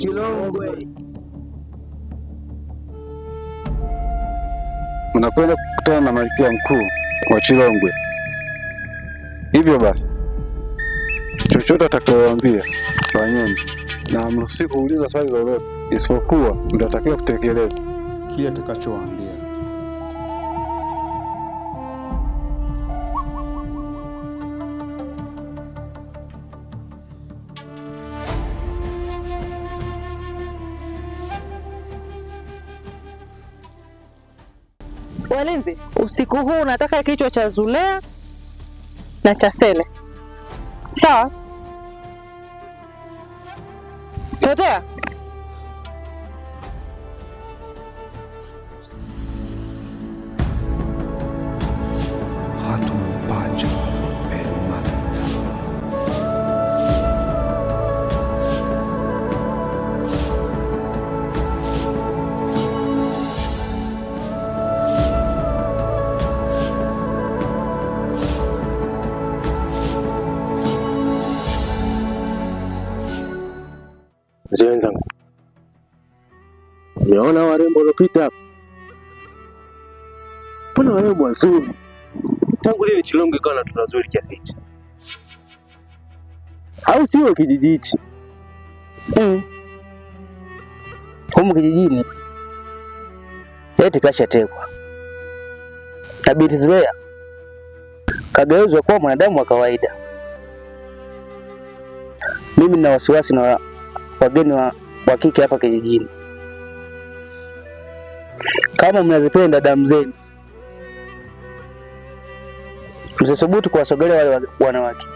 Chilongwe. Mnakwenda kukutana na malkia mkuu wa Chilongwe. Hivyo basi, chochote atakayowaambia fanyeni, na mruhusi kuuliza swali lolote, isipokuwa mtatakiwa kutekeleza kile atakachowaambia. Walinzi, usiku huu unataka kichwa cha Zulea na cha Sele. Sawa? Tetea. Mzee wenzangu, umeona warembo waliopita hapa? Mbona warembo wazuri? Tangu lile Chilongwe ikawa na watoto wazuri kiasi hichi? Au sio kijiji hichi? Humu kijijini eti kashatekwa na binti Zulea kageuzwa kuwa mwanadamu wa kawaida. Mimi nina wasiwasi na wageni wa kike hapa kijijini. Kama mnazipenda damu zenu, msisubutu kuwasogelea wale wanawake.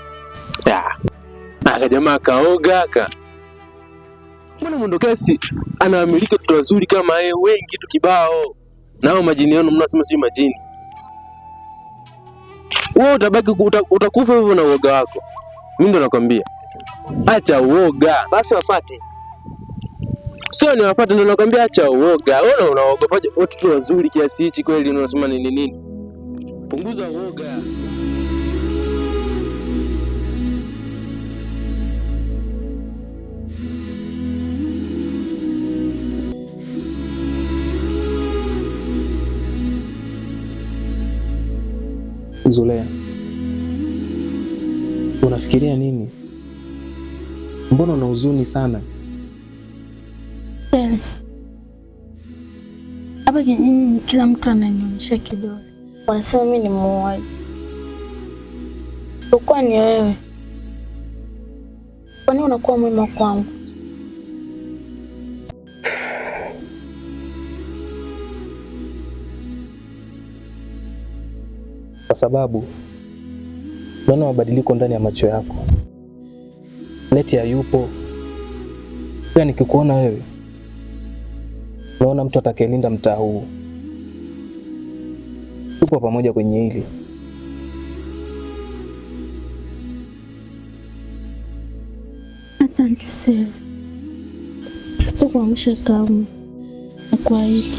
Aka jamaa kaoga aka. Mbona Mwendokasi anawamiliki watoto wazuri kama yeye wengi tu kibao? Nao majini yenu mnasema si majini. Wewe utabaki utakufa hivyo na uoga wako. Mimi ndo nakwambia. Acha uoga. Basi wapate. Sio ni wapate, ndo nakwambia acha uoga. Wewe unaogopaje watoto wazuri kiasi hichi kweli unasema nini? Punguza uoga. Zulea, unafikiria nini? Mbona una huzuni sana? Hapa kijijini kila mtu ananionyesha kidole, wanasema mimi ni muuaji. Uko ni wewe. Kwani unakuwa mwema kwangu? Kwa sababu naona mabadiliko ndani ya macho yako. Neti hayupo. Pia nikikuona wewe, naona mtu atakayelinda mtaa huu. Tupo pamoja kwenye hili. Asante sana. Sitakuangusha kamwe. Nakuahidi.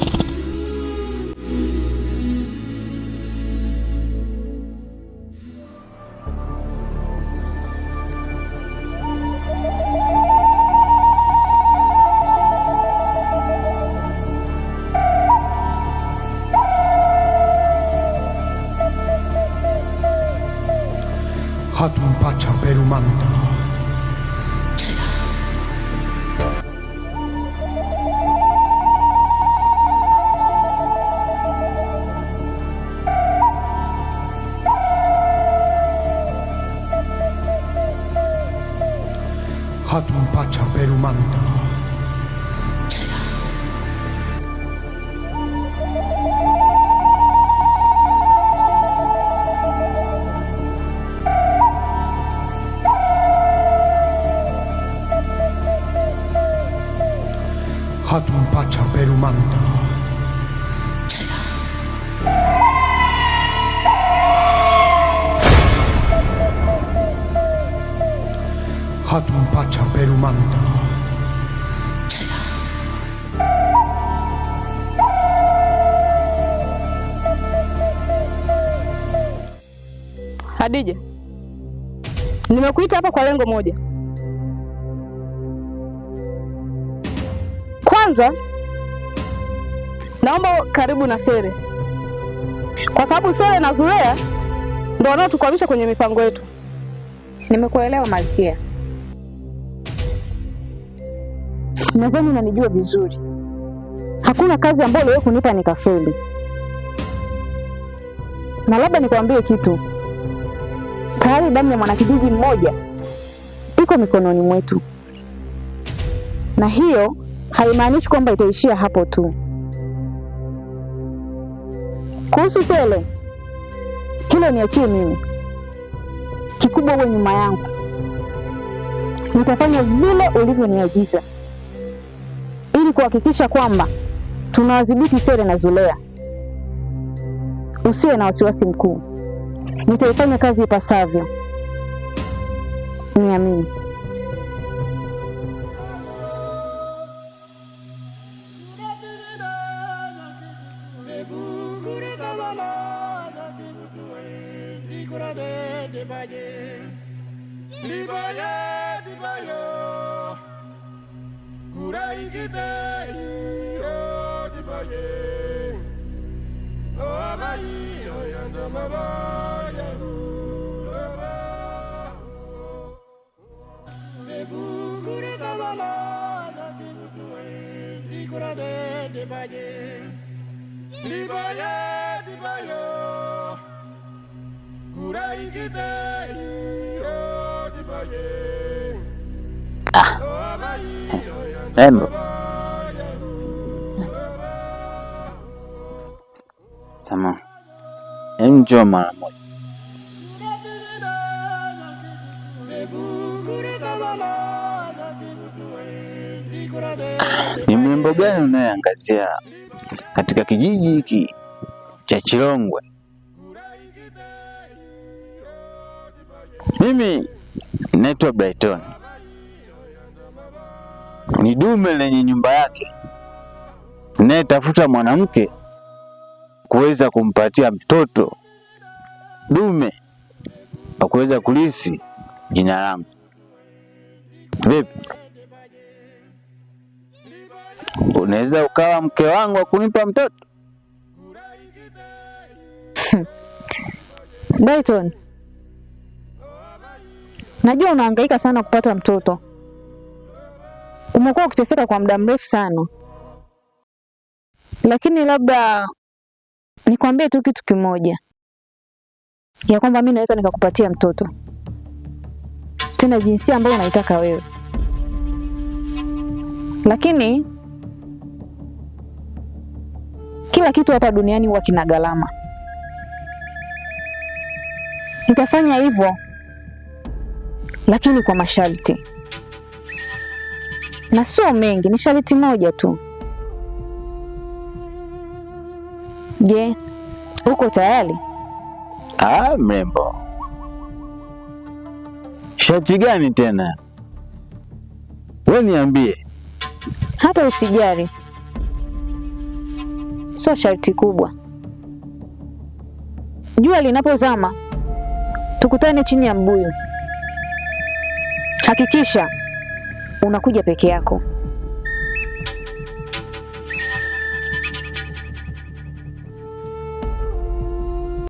Hatun pacha perumanta. Hatun pacha perumanta. Hatun pacha perumanta. Hatun pacha perumanta. Hadija, nimekuita hapa kwa lengo moja. kwanza naomba karibu na Sele, kwa sababu Sele na Zulea ndio wanaotukwamisha kwenye mipango yetu. Nimekuelewa Malkia. Nadhani unanijua vizuri. Hakuna kazi ambayo wewe kunipa nikafeli. Na labda nikwambie kitu. Tayari damu ya mwanakijiji mmoja iko mikononi mwetu. Na hiyo haimaanishi kwamba itaishia hapo tu. Kuhusu Sele, hilo niachie mimi. Kikubwa uwe nyuma yangu. Nitafanya vile ulivyoniagiza ili kuhakikisha kwamba tunawadhibiti Sele na Zulea. Usiwe na wasiwasi mkuu. Nitaifanya kazi ipasavyo. Niamini. Rembo. Sama. Njoo mara moja. Ni mrembo gani unayeangazia katika kijiji hiki cha Chilongwe? Mimi naitwa Brighton. Ni dume lenye nyumba yake, ninayetafuta mwanamke kuweza kumpatia mtoto dume wa kuweza kulisi jina langu. Vipi? Unaweza ukawa mke wangu wa kunipa mtoto? Brighton, najua unahangaika sana kupata mtoto. Umekuwa ukiteseka kwa muda mrefu sana. Lakini labda nikwambie tu kitu kimoja, ya kwamba mimi naweza nikakupatia mtoto, tena jinsia ambayo unaitaka wewe. Lakini kila kitu hapa duniani huwa kina gharama. Nitafanya hivyo, lakini kwa masharti, na sio mengi, ni sharti moja tu. Je, uko tayari? Mrembo. Sharti gani tena? Wewe niambie. Hata usijali, sio sharti kubwa. Jua linapozama tukutane chini ya mbuyu. Hakikisha unakuja peke yako.